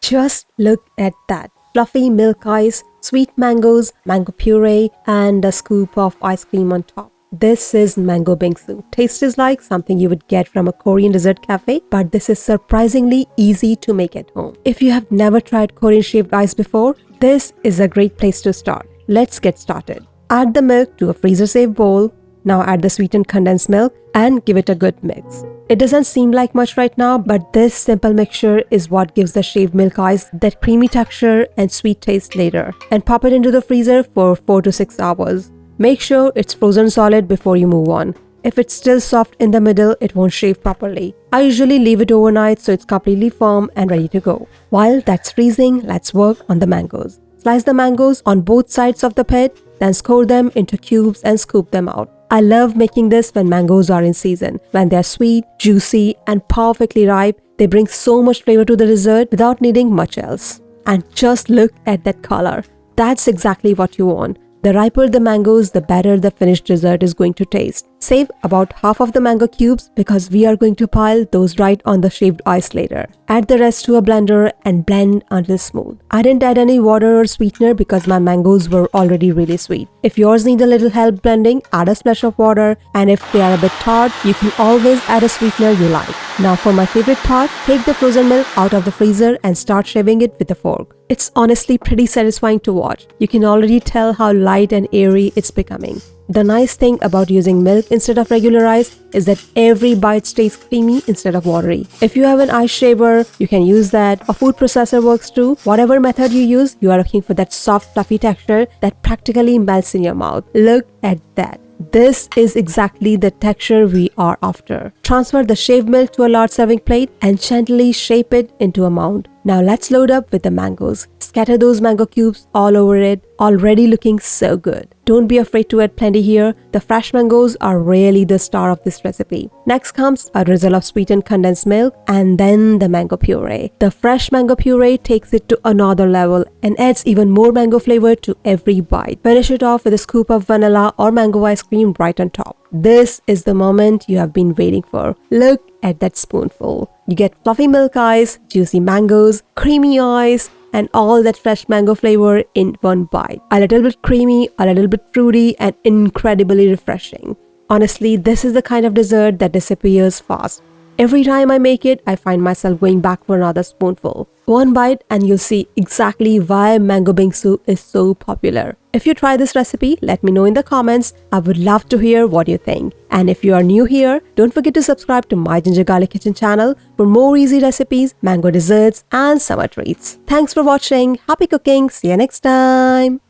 Just look at that. Fluffy milk ice, sweet mangoes, mango puree, and a scoop of ice cream on top. This is Mango Bingsu. Taste is like something you would get from a Korean dessert cafe, but this is surprisingly easy to make at home. If you have never tried Korean shaved ice before, this is a great place to start. Let's get started. Add the milk to a freezer-safe bowl. Now add the sweetened condensed milk and give it a good mix. It doesn't seem like much right now, but this simple mixture is what gives the shaved milk ice that creamy texture and sweet taste later. And pop it into the freezer for 4 to 6 hours. Make sure it's frozen solid before you move on. If it's still soft in the middle, it won't shave properly. I usually leave it overnight so it's completely firm and ready to go. While that's freezing, let's work on the mangoes. Slice the mangoes on both sides of the pit, then score them into cubes and scoop them out. I love making this when mangoes are in season. When they're sweet, juicy, and perfectly ripe, they bring so much flavor to the dessert without needing much else. And just look at that color. That's exactly what you want. The riper the mangoes, the better the finished dessert is going to taste. Save about half of the mango cubes because we are going to pile those right on the shaved ice later. Add the rest to a blender and blend until smooth. I didn't add any water or sweetener because my mangoes were already really sweet. If yours need a little help blending, add a splash of water, and if they are a bit tart, you can always add a sweetener you like. Now for my favorite part, take the frozen milk out of the freezer and start shaving it with a fork. It's honestly pretty satisfying to watch. You can already tell how light and airy it's becoming. The nice thing about using milk instead of regular ice is that every bite stays creamy instead of watery. If you have an ice shaver, you can use that. A food processor works too. Whatever method you use, you are looking for that soft, fluffy texture that practically melts in your mouth. Look at that. This is exactly the texture we are after. Transfer the shaved milk to a large serving plate and gently shape it into a mound. Now let's load up with the mangoes. Scatter those mango cubes all over it, already looking so good. Don't be afraid to add plenty here. The fresh mangoes are really the star of this recipe. Next comes a drizzle of sweetened condensed milk and then the mango puree. The fresh mango puree takes it to another level and adds even more mango flavor to every bite. Finish it off with a scoop of vanilla or mango ice cream right on top. This is the moment you have been waiting for. Look at that spoonful. You get fluffy milk ice, juicy mangoes, creamy ice, and all that fresh mango flavor in one bite. A little bit creamy, a little bit fruity, and incredibly refreshing. Honestly, this is the kind of dessert that disappears fast. Every time I make it, I find myself going back for another spoonful. One bite and you'll see exactly why Mango Bingsu is so popular. If you try this recipe, let me know in the comments. I would love to hear what you think. And if you are new here, don't forget to subscribe to my Ginger Garlic Kitchen channel for more easy recipes, mango desserts, and summer treats. Thanks for watching. Happy cooking. See you next time.